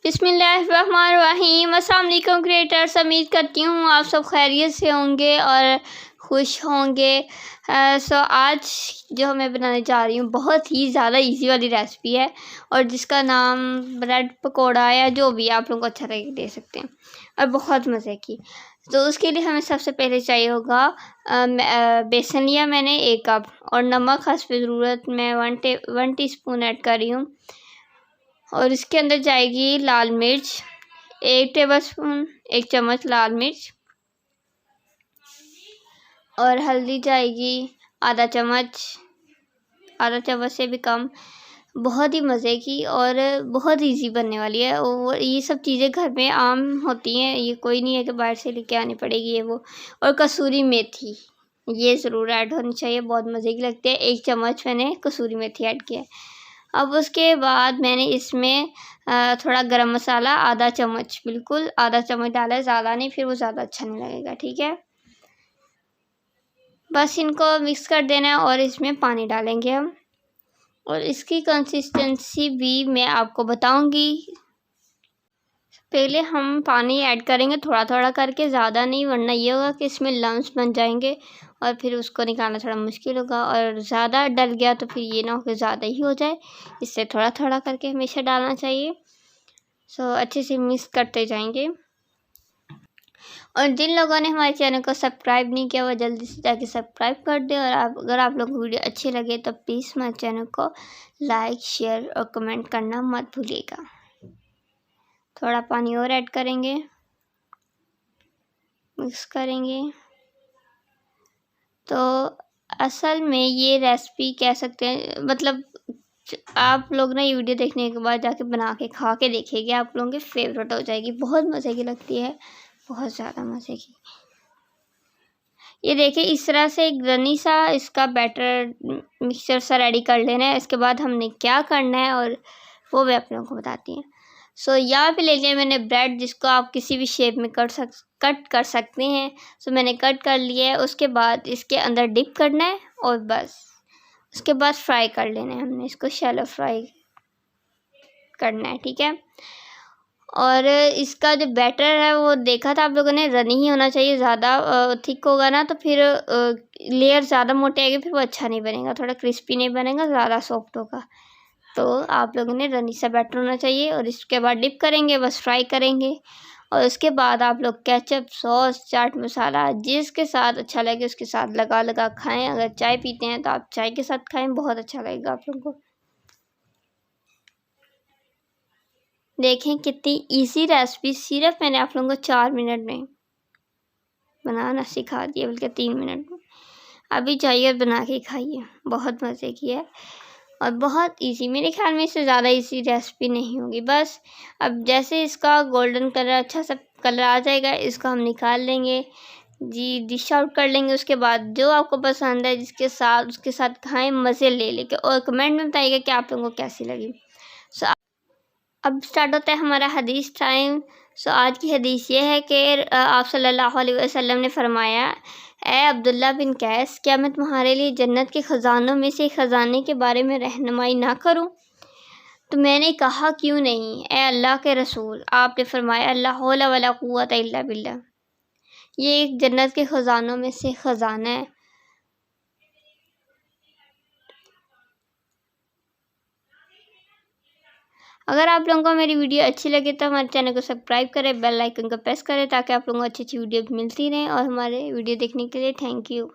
बिस्मिल्लाहिर्रहमानिर्रहीम। अस्सलाम वालेकुम क्रिएटर्स, उम्मीद करती हूँ आप सब खैरियत से होंगे और खुश होंगे। आज जो मैं बनाने जा रही हूँ बहुत ही ज़्यादा इजी वाली रेसिपी है और जिसका नाम ब्रेड पकोड़ा या जो भी आप लोगों को अच्छा लगे दे सकते हैं और बहुत मज़े की। तो उसके लिए हमें सबसे पहले चाहिए होगा बेसन लिया मैंने 1 कप और नमक हस्ब ज़रूरत मैं 1 टीस्पून ऐड कर रही हूँ। और इसके अंदर जाएगी लाल मिर्च 1 टेबलस्पून 1 चम्मच लाल मिर्च और हल्दी जाएगी आधा चम्मच से भी कम। बहुत ही मज़े की और बहुत इजी बनने वाली है और ये सब चीज़ें घर में आम होती हैं, ये कोई नहीं है कि बाहर से लेके आनी पड़ेगी ये वो। और कसूरी मेथी ये ज़रूर ऐड होनी चाहिए, बहुत मज़े की लगती है। 1 चम्मच मैंने कसूरी मेथी ऐड किया है। अब उसके बाद मैंने इसमें थोड़ा गरम मसाला आधा चम्मच, बिल्कुल आधा चम्मच डाला है, ज़्यादा नहीं, फिर वो ज़्यादा अच्छा नहीं लगेगा। ठीक है, बस इनको मिक्स कर देना है और इसमें पानी डालेंगे हम और इसकी कंसिस्टेंसी भी मैं आपको बताऊंगी। पहले हम पानी ऐड करेंगे थोड़ा थोड़ा करके, ज़्यादा नहीं, वरना ये होगा कि इसमें लम्स बन जाएंगे और फिर उसको निकालना थोड़ा मुश्किल होगा और ज़्यादा डल गया तो फिर ये ना हो कि ज़्यादा ही हो जाए। इससे थोड़ा थोड़ा करके हमेशा डालना चाहिए। अच्छे से मिक्स करते जाएंगे। और जिन लोगों ने हमारे चैनल को सब्सक्राइब नहीं किया वो जल्दी से जाके सब्सक्राइब कर दें और अगर आप लोगों को वीडियो अच्छी लगे तो प्लीज़ हमारे चैनल को लाइक शेयर और कमेंट करना मत भूलिएगा। थोड़ा पानी और ऐड करेंगे, मिक्स करेंगे। तो असल में ये रेसिपी कह सकते हैं, मतलब आप लोग ना ये वीडियो देखने के बाद जाके बना के खा के देखिएगा, आप लोगों की फेवरेट हो जाएगी। बहुत मज़े की लगती है, बहुत ज़्यादा मज़े की। ये देखिए इस तरह से एक रनी सा इसका बैटर मिक्सचर सा रेडी कर लेना है। इसके बाद हमने क्या करना है और वो मैं आप लोगों को बताती हूँ। यहाँ पे ले लिया मैंने ब्रेड, जिसको आप किसी भी शेप में कट कर सकते हैं। मैंने कट कर लिया है। उसके बाद इसके अंदर डिप करना है और बस उसके बाद फ्राई कर लेना है। हमने इसको शैलो फ्राई करना है, ठीक है। और इसका जो बैटर है वो देखा था आप लोगों ने, रनी ही होना चाहिए। ज़्यादा थिक होगा ना तो फिर लेयर ज़्यादा मोटे आएगी, फिर वो अच्छा नहीं बनेगा, थोड़ा क्रिस्पी नहीं बनेगा, ज़्यादा सॉफ्ट होगा। तो आप लोगों ने रनी सा बैटर होना चाहिए और इसके बाद डिप करेंगे, बस फ्राई करेंगे। और उसके बाद आप लोग केचप, सॉस, चाट मसाला जिसके साथ अच्छा लगे उसके साथ लगा लगा खाएं। अगर चाय पीते हैं तो आप चाय के साथ खाएं, बहुत अच्छा लगेगा आप लोगों को। देखें कितनी इजी रेसिपी, सिर्फ मैंने आप लोगों को 4 मिनट में बनाना सिखा दिया, बल्कि 3 मिनट में। अभी जाइए बना के खाइए, बहुत मज़े की है और बहुत इजी। मेरे ख्याल में इससे ज़्यादा इजी रेसिपी नहीं होगी। बस अब जैसे इसका गोल्डन कलर, अच्छा सा कलर आ जाएगा, इसको हम निकाल लेंगे जी, डिश आउट कर लेंगे। उसके बाद जो आपको पसंद है जिसके साथ उसके साथ खाएं, मज़े ले लेके, और कमेंट में बताइएगा कि आप लोगों को कैसी लगी। अब स्टार्ट होता है हमारा हदीस टाइम। आज की हदीस ये है कि आप सल्लल्लाहु अलैहि वसल्लम ने फरमाया, ए अब्दुल्ला बिन कैस, क्या मैं तुम्हारे लिए जन्नत के ख़जानों में से ख़जाने के बारे में रहनुमाई ना करूं? तो मैंने कहा क्यों नहीं, ए अल्लाह के रसूल। आपने फरमाया, अल्ला हौला वला कुव्वता इल्ला बिल्लाह। ये एक जन्नत के ख़जानों में से ख़जाना है। अगर आप लोगों को मेरी वीडियो अच्छी लगे तो हमारे चैनल को सब्सक्राइब करें, बेल आइकन को प्रेस करें ताकि आप लोगों को अच्छी अच्छी वीडियो मिलती रहें। और हमारे वीडियो देखने के लिए थैंक यू।